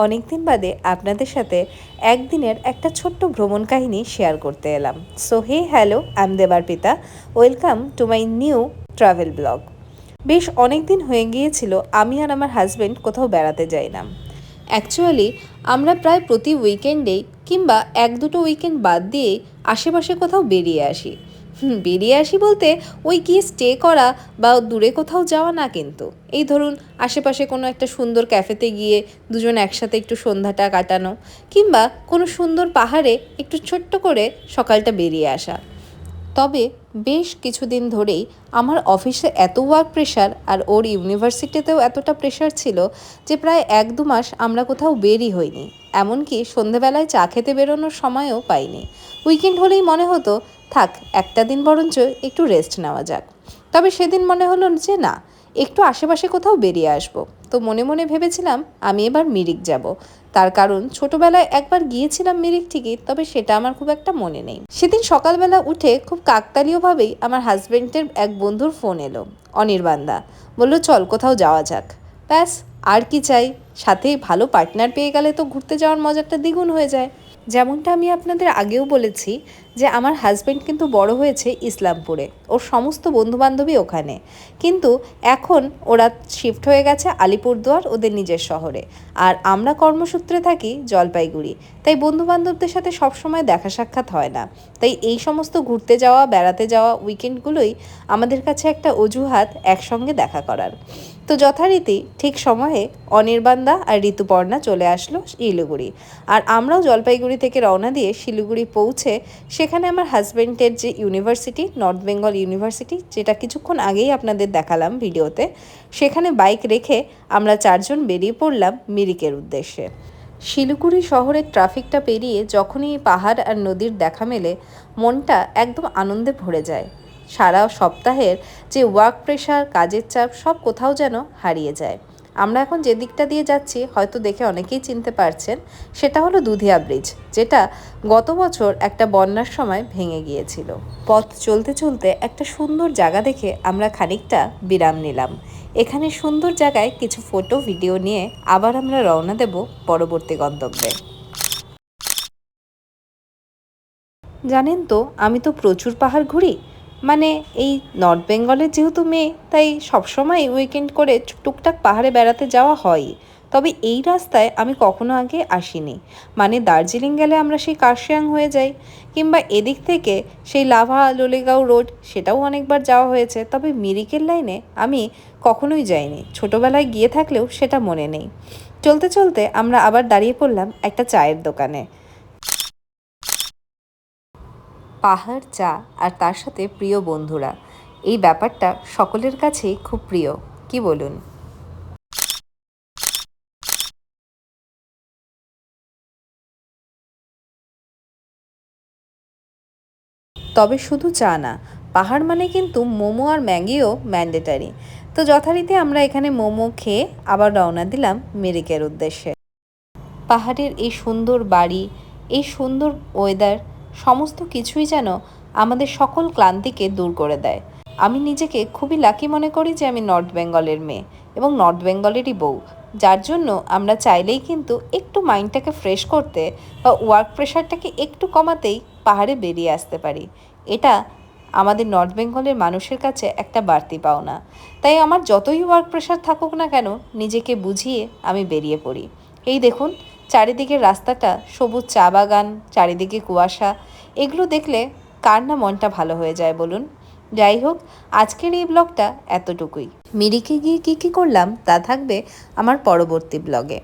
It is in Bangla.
অনেক দিন বাদে আপনাদের সাথে একদিনের একটা ছোট্ট ভ্রমণ কাহিনী শেয়ার করতে এলাম। So hey hello, I am Debarpita. Welcome to my new travel blog. বেশ অনেক দিন হয়ে গিয়েছিল আমি আর আমার হাজব্যান্ড কোথাও বেড়াতে যাই না। অ্যাকচুয়ালি আমরা প্রায় প্রতি উইকেন্ডেই কিংবা এক দুটো উইকেন্ড বাদ দিয়েই আশেপাশে কোথাও বেরিয়ে আসি। বেরিয়ে আসি বলতে ওই গিয়ে স্টে করা বা দূরে কোথাও যাওয়া না, কিন্তু এই ধরুন আশেপাশে কোনো একটা সুন্দর ক্যাফেতে গিয়ে দুজন একসাথে একটু সন্ধ্যাটা কাটানো, কিংবা কোনো সুন্দর পাহাড়ে একটু ছোট্ট করে সকালটা বেরিয়ে আসা। তবে বেশ কিছুদিন ধরেই আমার অফিসে এত ওয়ার্ক প্রেশার আর ওর ইউনিভার্সিটিতেও এতটা প্রেশার ছিল যে প্রায় 1-2 মাস আমরা কোথাও বেরই হইনি। এমনকি সন্ধেবেলায় চা খেতে বেরোনোর সময়ও পাইনি। উইকেন্ড হলেই মনে হতো থাক একটা দিন বরঞ্চ একটু রেস্ট নেওয়া যাক। তবে সেদিন মনে হলো যে না, একটু আশেপাশে কোথাও বেরিয়ে আসবো। তো মনে মনে ভেবেছিলাম আমি এবার মিরিক যাব। তার কারণ ছোটবেলায় একবার গিয়েছিলাম মিরিক ঠিকই, তবে সেটা আমার খুব একটা মনে নেই। সেদিন সকালবেলা উঠে খুব কাকতালীয়ভাবেই আমার হাজব্যান্ডের এক বন্ধুর ফোন এলো, অনির্বাণদা। বলল চল কোথাও যাওয়া যাক। ব্যাস, আর কি চাই? সাথে ভালো পার্টনার পেয়ে গেলে তো ঘুরতে যাওয়ার মজাটা দ্বিগুণ হয়ে যায়। যেমনটা আমি আপনাদের আগেও বলেছি যে আমার হাজব্যান্ড কিন্তু বড় হয়েছে ইসলামপুরে, ওর সমস্ত বন্ধুবান্ধবী ওখানে। কিন্তু এখন ওরা শিফট হয়ে গেছে আলিপুরদুয়ার, ওদের নিজের শহরে। আর আমরা কর্মসূত্রে থাকি জলপাইগুড়ি, তাই বন্ধুবান্ধবদের সাথে সবসময় দেখা সাক্ষাৎ হয় না। তাই এই সমস্ত ঘুরতে যাওয়া, বেড়াতে যাওয়া উইকেন্ডগুলোই আমাদের কাছে একটা অজুহাত একসঙ্গে দেখা করার। তো যথারীতি ঠিক সময়ে অনির্বাণদা আর ঋতুপর্ণা চলে আসলো শিলিগুড়ি। আর আমরাও জলপাইগুড়ি থেকে রওনা দিয়ে শিলিগুড়ি পৌঁছে সেখানে আমার হাজব্যান্ডের যে ইউনিভার্সিটি, নর্থ বেঙ্গল ইউনিভার্সিটি, যেটা কিছুক্ষণ আগেই আপনাদের দেখালাম ভিডিওতে, সেখানে বাইক রেখে আমরা 4 জন বেরিয়ে পড়লাম মিরিকের উদ্দেশ্যে। শিলিগুড়ি শহরের ট্রাফিকটা পেরিয়ে যখনই পাহাড় আর নদীর দেখা মেলে, মনটা একদম আনন্দে ভরে যায়। সারা সপ্তাহের যে ওয়ার্ক প্রেশার, কাজের চাপ সব কোথাও যেন হারিয়ে যায়। আমরা এখন যে দিকটা দিয়ে যাচ্ছি হয়তো দেখে অনেকেই চিনতে পারছেন, সেটা হলো দুধিয়া ব্রিজ, যেটা গত বছর একটা বন্যার সময় ভেঙে গিয়েছিল। পথ চলতে চলতে একটা সুন্দর জায়গা দেখে আমরা খানিকটা বিরাম নিলাম। এখানে সুন্দর জায়গায় কিছু ফটো ভিডিও নিয়ে আবার আমরা রওনা দেব পরবর্তী গন্তব্যে। জানেন তো আমি তো প্রচুর পাহাড় ঘুরি। মানে এই নর্থ বেঙ্গলের যেহেতু মেয়ে, তাই সবসময় উইকেন্ড করে টুকটাক পাহাড়ে বেড়াতে যাওয়া হয়। তবে এই রাস্তায় আমি কখনো আগে আসিনি। মানে দার্জিলিং গেলে আমরা সেই কার্শিয়াং হয়ে যাই, কিংবা এদিক থেকে সেই লাভা লোলেগাঁও রোড, সেটাও অনেকবার যাওয়া হয়েছে। তবে মিরিকের লাইনে আমি কখনোই যাইনি, ছোটোবেলায় গিয়ে থাকলেও সেটা মনে নেই। চলতে চলতে আমরা আবার দাঁড়িয়ে পড়লাম একটা চায়ের দোকানে। পাহাড়, চা আর তার সাথে প্রিয় বন্ধুরা, এই ব্যাপারটা সকলের কাছেই খুব প্রিয়, কি বলুন? তবে শুধু চা না, পাহাড় মানে কিন্তু মোমো আর ম্যাগিও ম্যান্ডেটারি। তো যথারীতি আমরা এখানে মোমো খেয়ে আবার রওনা দিলাম মিরিকের উদ্দেশ্যে। পাহাড়ের এই সুন্দর বাড়ি, এই সুন্দর ওয়েদার, সমস্ত কিছুই যেন আমাদের সকল ক্লান্তিকে দূর করে দেয়। আমি নিজেকে খুবই লাকি মনে করি যে আমি নর্থ বেঙ্গলের মেয়ে এবং নর্থ বেঙ্গলেরই বউ, যার জন্য আমরা চাইলেই কিন্তু একটু মাইন্ডটাকে ফ্রেশ করতে বা ওয়ার্ক প্রেশারটাকে একটু কমাতেই পাহাড়ে বেরিয়ে আসতে পারি। এটা আমাদের নর্থ বেঙ্গলের মানুষের কাছে একটা বাড়তি পাওনা। তাই আমার যতই ওয়ার্ক প্রেশার থাকুক না কেন, নিজেকে বুঝিয়ে আমি বেরিয়ে পড়ি। এই দেখুন চারিদিকের রাস্তাটা, সবুজ চা বাগান, চারিদিকে কুয়াশা, এগুলো দেখলে কার না মনটা ভালো হয়ে যায় বলুন? যাই হোক, আজকের এই ব্লগটা এতটুকুই। মিরিকে গিয়ে কী কী করলাম তা থাকবে আমার পরবর্তী ব্লগে।